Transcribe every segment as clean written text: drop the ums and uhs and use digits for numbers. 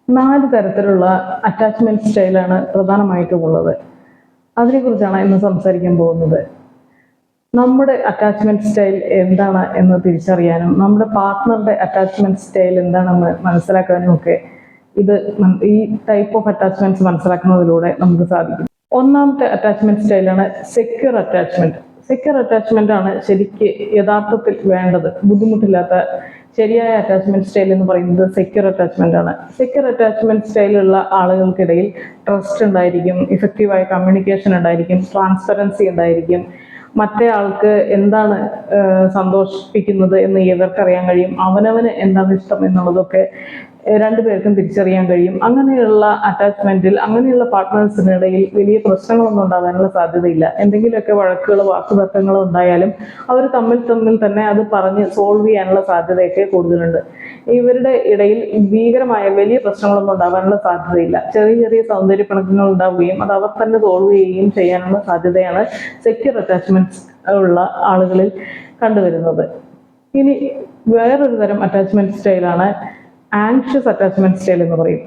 4 തരത്തിലുള്ള അറ്റാച്ച്മെന്റ് സ്റ്റൈലാണ് പ്രധാനമായിട്ടും ഉള്ളത്. അതിനെക്കുറിച്ചാണ് ഇന്ന് സംസാരിക്കാൻ പോകുന്നത്. നമ്മുടെ അറ്റാച്ച്മെന്റ് സ്റ്റൈൽ എന്താണ് എന്ന് തിരിച്ചറിയാനും നമ്മുടെ പാർട്ട്ണറുടെ അറ്റാച്ച്മെന്റ് സ്റ്റൈൽ എന്താണെന്ന് മനസ്സിലാക്കാനും ഒക്കെ ഈ ടൈപ്പ് ഓഫ് അറ്റാച്ച്മെന്റ്സ് മനസ്സിലാക്കുന്നതിലൂടെ നമുക്ക് സാധിക്കും. ഒന്നാമത്തെ അറ്റാച്ച്മെന്റ് സ്റ്റൈലാണ് സെക്യൂർ അറ്റാച്ച്മെന്റ്. സെക്യൂർ അറ്റാച്ച്മെന്റ് ആണ് ശരിക്ക് യഥാർത്ഥത്തിൽ വേണ്ടത്. ബുദ്ധിമുട്ടില്ലാത്ത ശരിയായ അറ്റാച്ച്മെന്റ് സ്റ്റൈൽ എന്ന് പറയുന്നത് സെക്യൂർ അറ്റാച്ച്മെന്റ് ആണ്. സെക്യൂർ അറ്റാച്ച്മെന്റ് സ്റ്റൈലുള്ള ആളുകൾക്കിടയിൽ ട്രസ്റ്റ് ഉണ്ടായിരിക്കും, ഇഫക്റ്റീവായ കമ്മ്യൂണിക്കേഷൻ ഉണ്ടായിരിക്കും, ട്രാൻസ്പെറൻസി ഉണ്ടായിരിക്കും. മറ്റേ ആൾക്ക് എന്താണ് സന്തോഷിപ്പിക്കുന്നത് എന്ന് ഇവർക്കറിയാൻ കഴിയും. അവനവന് എന്താണ് ഇഷ്ടം എന്നുള്ളതൊക്കെ രണ്ടുപേർക്കും തിരിച്ചറിയാൻ കഴിയും. അങ്ങനെയുള്ള അറ്റാച്ച്മെന്റിൽ, അങ്ങനെയുള്ള പാർട്ട്നേഴ്സിനിടയിൽ വലിയ പ്രശ്നങ്ങളൊന്നും ഉണ്ടാകാനുള്ള സാധ്യതയില്ല. എന്തെങ്കിലുമൊക്കെ വഴക്കുകളോ വാക്കുതർക്കങ്ങളോ ഉണ്ടായാലും അവർ തമ്മിൽ തന്നെ അത് പറഞ്ഞ് സോൾവ് ചെയ്യാനുള്ള സാധ്യതയൊക്കെ കൂടുതലുണ്ട്. ഇവരുടെ ഇടയിൽ ഭീകരമായ വലിയ പ്രശ്നങ്ങളൊന്നും ഉണ്ടാകാനുള്ള സാധ്യതയില്ല. ചെറിയ ചെറിയ സൗന്ദര്യ പിണക്കങ്ങൾ ഉണ്ടാവുകയും അത് അവർ തന്നെ സോൾവ് ചെയ്യുകയും ചെയ്യാനുള്ള സാധ്യതയാണ് സെക്യൂർ അറ്റാച്ച്മെന്റ്സ് ഉള്ള ആളുകളിൽ കണ്ടുവരുന്നത്. ഇനി വേറൊരു തരം അറ്റാച്ച്മെന്റ് സ്റ്റൈലാണ് ആങ്ഷ്യസ് അറ്റാച്ച്മെന്റ് സ്റ്റൈൽ എന്ന് പറയും.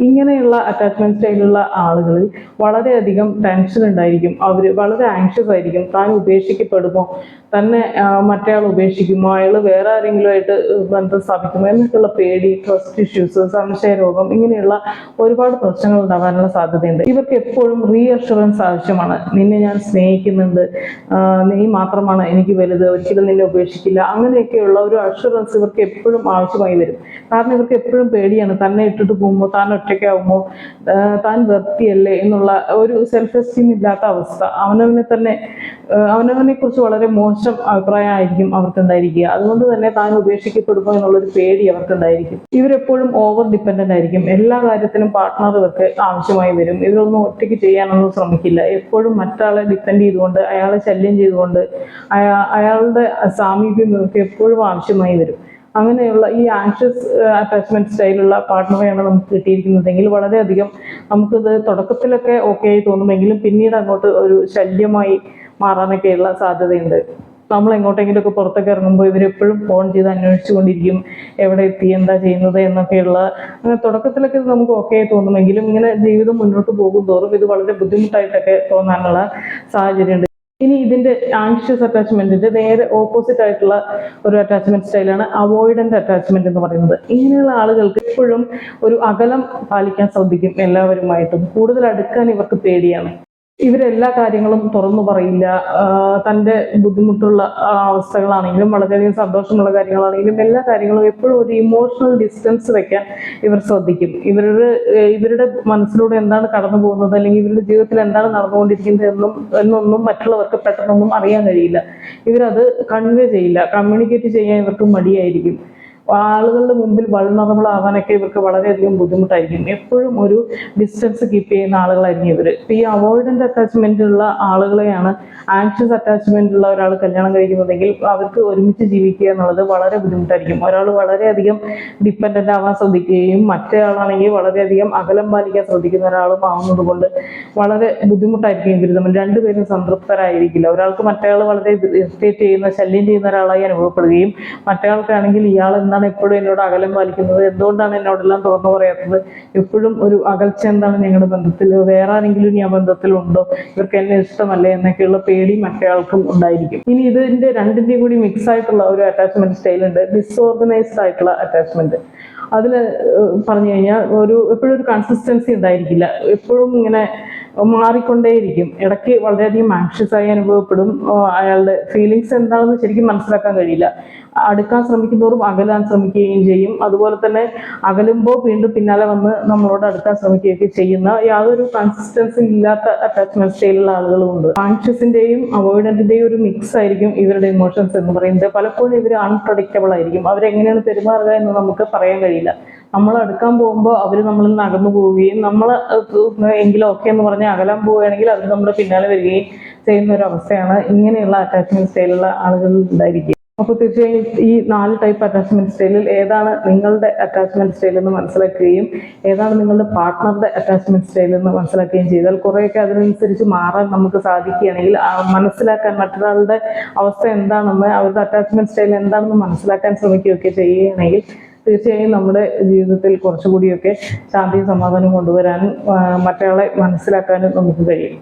ഇങ്ങനെയുള്ള അറ്റാച്ച്മെന്റ് സ്റ്റൈലുള്ള ആളുകളിൽ വളരെയധികം ടെൻഷൻ ഉണ്ടായിരിക്കും. അവർ വളരെ ആങ്ഷ്യസ് ആയിരിക്കും. താൻ ഉപേക്ഷിക്കപ്പെടുമോ, തന്നെ മറ്റേയാൾ ഉപേക്ഷിക്കുമോ, അയാൾ വേറെ ആരെങ്കിലുമായിട്ട് ബന്ധം സ്ഥാപിക്കുമോ എന്നൊക്കെയുള്ള പേടി, ട്രസ്റ്റ് ഇഷ്യൂസ്, സംശയരോഗം, ഇങ്ങനെയുള്ള ഒരുപാട് പ്രശ്നങ്ങൾ ഉണ്ടാകാനുള്ള സാധ്യതയുണ്ട്. ഇവർക്ക് എപ്പോഴും റീഅഷുറൻസ് ആവശ്യമാണ്. നിന്നെ ഞാൻ സ്നേഹിക്കുന്നുണ്ട്, നീ മാത്രമാണ് എനിക്ക് വലുത്, ഒരിക്കലും നിന്നെ ഉപേക്ഷിക്കില്ല, അങ്ങനെയൊക്കെയുള്ള ഒരു അഷുറൻസ് ഇവർക്ക് എപ്പോഴും ആവശ്യമായി വരും. കാരണം ഇവർക്ക് എപ്പോഴും പേടിയാണ്, തന്നെ ഇട്ടിട്ട് പോകുമ്പോൾ, താൻ ഒറ്റയ്ക്കാവുമോ, താൻ വെർത്തിയല്ലേ എന്നുള്ള ഒരു സെൽഫ് എസ്റ്റീം ഇല്ലാത്ത അവസ്ഥ. അവനവനെ കുറിച്ച് വളരെ മോശം അഭിപ്രായമായിരിക്കും അവർക്കുണ്ടായിരിക്കുക. അതുകൊണ്ട് തന്നെ താൻ ഉപേക്ഷിക്കപ്പെടുമോ എന്നുള്ളൊരു പേടി അവർക്കുണ്ടായിരിക്കും. ഇവരെപ്പോഴും ഓവർ ഡിപ്പെൻഡന്റ് ആയിരിക്കും. എല്ലാ കാര്യത്തിനും പാർട്ട്ണർ ഇവർക്ക് ആവശ്യമായി വരും. ഇവരൊന്നും ഒറ്റയ്ക്ക് ചെയ്യാനൊന്നും ശ്രമിക്കില്ല. എപ്പോഴും മറ്റാളെ ഡിപ്പെൻഡ് ചെയ്തുകൊണ്ട്, അയാളെ ശല്യം ചെയ്തുകൊണ്ട്, അയാളുടെ സാമീപ്യം ഇവർക്ക് എപ്പോഴും ആവശ്യമായി വരും. അങ്ങനെയുള്ള ഈ ആങ്ഷ്യസ് അറ്റാച്ച്മെന്റ് സ്റ്റൈലുള്ള പാർട്ട്ണറെയാണ് നമുക്ക് കിട്ടിയിരിക്കുന്നതെങ്കിൽ വളരെയധികം നമുക്കിത് തുടക്കത്തിലൊക്കെ ഓക്കെ ആയി തോന്നുമെങ്കിലും പിന്നീട് അങ്ങോട്ട് ഒരു ശല്യമായി മാറാനൊക്കെയുള്ള സാധ്യതയുണ്ട്. നമ്മൾ എങ്ങോട്ടെങ്കിലുമൊക്കെ പുറത്തൊക്കെ ഇറങ്ങുമ്പോൾ ഇവരെപ്പോഴും ഫോൺ ചെയ്ത് അന്വേഷിച്ചുകൊണ്ടിരിക്കും, എവിടെ എത്തി, എന്താ ചെയ്യുന്നത് എന്നൊക്കെയുള്ള. അങ്ങനെ തുടക്കത്തിലൊക്കെ ഇത് നമുക്ക് ഓക്കെ ആയി തോന്നുമെങ്കിലും ഇങ്ങനെ ജീവിതം മുന്നോട്ട് പോകും തോറും ഇത് വളരെ ബുദ്ധിമുട്ടായിട്ടൊക്കെ തോന്നാനുള്ള സാഹചര്യമുണ്ട്. ഇനി ഇതിന്റെ ആങ്ഷ്യസ് അറ്റാച്ച്മെന്റിന്റെ നേരെ ഓപ്പോസിറ്റ് ആയിട്ടുള്ള ഒരു അറ്റാച്ച്മെന്റ് സ്റ്റൈലാണ് അവോയ്ഡന്റ് അറ്റാച്ച്മെന്റ് എന്ന് പറയുന്നത്. ഇങ്ങനെയുള്ള ആളുകൾക്ക് എപ്പോഴും ഒരു അകലം പാലിക്കാൻ ശ്രദ്ധിക്കും. എല്ലാവരുമായിട്ടും കൂടുതൽ അടുക്കാൻ ഇവർക്ക് പേടിയാണ്. ഇവരെല്ലാ കാര്യങ്ങളും തുറന്നു പറയില്ല. തൻ്റെ ബുദ്ധിമുട്ടുള്ള അവസ്ഥകളാണെങ്കിലും വളരെയധികം സന്തോഷമുള്ള കാര്യങ്ങളാണെങ്കിലും എല്ലാ കാര്യങ്ങളും എപ്പോഴും ഒരു ഇമോഷണൽ ഡിസ്റ്റൻസ് വെക്കാൻ ഇവർ ശ്രദ്ധിക്കും. ഇവരുടെ മനസ്സിലൂടെ എന്താണ് കടന്നു പോകുന്നത്, അല്ലെങ്കിൽ ഇവരുടെ ജീവിതത്തിൽ എന്താണ് നടന്നുകൊണ്ടിരിക്കുന്നത് എന്നൊന്നും മറ്റുള്ളവർക്ക് പെട്ടെന്നൊന്നും അറിയാൻ കഴിയില്ല. ഇവരത് കൺവേ ചെയ്യില്ല. കമ്മ്യൂണിക്കേറ്റ് ചെയ്യാൻ ഇവർക്ക് മടിയായിരിക്കും. ആളുകളുടെ മുമ്പിൽ വൾനറബിൾ ആവാനൊക്കെ ഇവർക്ക് വളരെയധികം ബുദ്ധിമുട്ടായിരിക്കും. എപ്പോഴും ഒരു ഡിസ്റ്റൻസ് കീപ്പ് ചെയ്യുന്ന ആളുകളായിരിക്കും ഇവർ. ഈ അവോയ്ഡന്റ് അറ്റാച്ച്മെന്റ് ഉള്ള ആളുകളെയാണ് ആങ്ഷ്യസ് അറ്റാച്ച്മെന്റ് ഉള്ള ഒരാൾ കല്യാണം കഴിക്കുന്നതെങ്കിൽ അവർക്ക് ഒരുമിച്ച് ജീവിക്കുക എന്നുള്ളത് വളരെ ബുദ്ധിമുട്ടായിരിക്കും. ഒരാൾ വളരെയധികം ഡിപ്പെൻഡന്റ് ആവാൻ ശ്രദ്ധിക്കുകയും മറ്റേ ആളാണെങ്കിൽ വളരെയധികം അകലം പാലിക്കാൻ ശ്രദ്ധിക്കുന്ന ഒരാളും ആവുന്നത് കൊണ്ട് വളരെ ബുദ്ധിമുട്ടായിരിക്കും ഇവർ തമ്മിൽ. രണ്ടുപേരും സംതൃപ്തരായിരിക്കില്ല. ഒരാൾക്ക് മറ്റേയാൾ വളരെ ഇറിറ്റേറ്റ് ചെയ്യുന്ന, ശല്യം ചെയ്യുന്ന ഒരാളായി അനുഭവപ്പെടുകയും മറ്റേയാൾക്കാണെങ്കിൽ ഇയാൾ എന്താണ് എപ്പോഴും എന്നോട് അകലം പാലിക്കുന്നത്, എന്തുകൊണ്ടാണ് എന്നോടെല്ലാം തുറന്നു പറയാത്തത്, എപ്പോഴും ഒരു അകൽച്ച എന്താണ് ഞങ്ങളുടെ ബന്ധത്തിൽ, വേറെ ആരെങ്കിലും ഞാൻ ബന്ധത്തിലുണ്ടോ, ഇവർക്ക് എന്നെ ഇഷ്ടമല്ലേ എന്നൊക്കെയുള്ള പേടി മറ്റേയാൾക്കും ഉണ്ടായിരിക്കും. ഇനി ഇതിന്റെ രണ്ടിന്റെയും കൂടി മിക്സ് ആയിട്ടുള്ള ഒരു അറ്റാച്ച്മെന്റ് സ്റ്റൈൽ ഉണ്ട്, ഡിസോർഗനൈസ്ഡ് ആയിട്ടുള്ള അറ്റാച്ച്മെന്റ്. അതിൽ പറഞ്ഞു കഴിഞ്ഞാൽ എപ്പോഴും ഒരു കൺസിസ്റ്റൻസി ഉണ്ടായിരിക്കില്ല. എപ്പോഴും ഇങ്ങനെ മാറിക്കൊണ്ടേയിരിക്കും. ഇടയ്ക്ക് വളരെയധികം ആങ്ഷ്യസ് ആയി അനുഭവപ്പെടും. അയാളുടെ ഫീലിങ്സ് എന്താണെന്ന് ശരിക്കും മനസ്സിലാക്കാൻ കഴിയില്ല. അടുക്കാൻ ശ്രമിക്കുന്നതോറും അകലാൻ ശ്രമിക്കുകയും ചെയ്യും. അതുപോലെ തന്നെ അകലുമ്പോൾ വീണ്ടും പിന്നാലെ വന്ന് നമ്മളോട് അടുക്കാൻ ശ്രമിക്കുകയൊക്കെ ചെയ്യുന്ന യാതൊരു കൺസിസ്റ്റൻസി ഇല്ലാത്ത അറ്റാച്ച്മെന്റ് സ്റ്റൈലുള്ള ആളുകളുമുണ്ട്. ആങ്ഷ്യസിന്റെയും അവോയ്ഡന്റിന്റെയും ഒരു മിക്സ് ആയിരിക്കും ഇവരുടെ ഇമോഷൻസ് എന്ന് പറയുന്നത്. പലപ്പോഴും ഇവർ അൺപ്രഡിക്റ്റബിൾ ആയിരിക്കും. അവരെങ്ങനെയാണ് പെരുമാറുക എന്ന് നമുക്ക് പറയാൻ കഴിയില്ല. നമ്മൾ അടുക്കാൻ പോകുമ്പോൾ അവർ നമ്മളിൽ നിന്ന് അകന്നു പോവുകയും നമ്മൾ എങ്കിലും ഓക്കെ എന്ന് പറഞ്ഞ് അകലാൻ പോവുകയാണെങ്കിൽ അവർ നമ്മുടെ പിന്നാലെ വരികയും ചെയ്യുന്ന ഒരു അവസ്ഥയാണ് ഇങ്ങനെയുള്ള അറ്റാച്ച്മെന്റ് സ്റ്റൈലുള്ള ആളുകളിൽ ഉണ്ടായിരിക്കുക. അപ്പോൾ തീർച്ചയായും ഈ 4 ടൈപ്പ് അറ്റാച്ച്മെന്റ് സ്റ്റൈലിൽ ഏതാണ് നിങ്ങളുടെ അറ്റാച്ച്മെന്റ് സ്റ്റൈൽ എന്ന് മനസ്സിലാക്കുകയും ഏതാണ് നിങ്ങളുടെ പാർട്ട്ണറുടെ അറ്റാച്ച്മെന്റ് സ്റ്റൈൽ എന്ന് മനസ്സിലാക്കുകയും ചെയ്താൽ കുറേയൊക്കെ അതിനനുസരിച്ച് മാറാൻ നമുക്ക് സാധിക്കുകയാണെങ്കിൽ മനസ്സിലാക്കാൻ, മറ്റൊരാളുടെ അവസ്ഥ എന്താണെന്ന്, അവരുടെ അറ്റാച്ച്മെന്റ് സ്റ്റൈൽ എന്താണെന്ന് മനസ്സിലാക്കാൻ ശ്രമിക്കുകയൊക്കെ ചെയ്യുകയാണെങ്കിൽ തീർച്ചയായും നമ്മുടെ ജീവിതത്തിൽ കുറച്ചുകൂടിയൊക്കെ ശാന്തിയും സമാധാനവും കൊണ്ടുവരാനും മറ്റയാളെ മനസ്സിലാക്കാനും നമുക്ക് കഴിയും.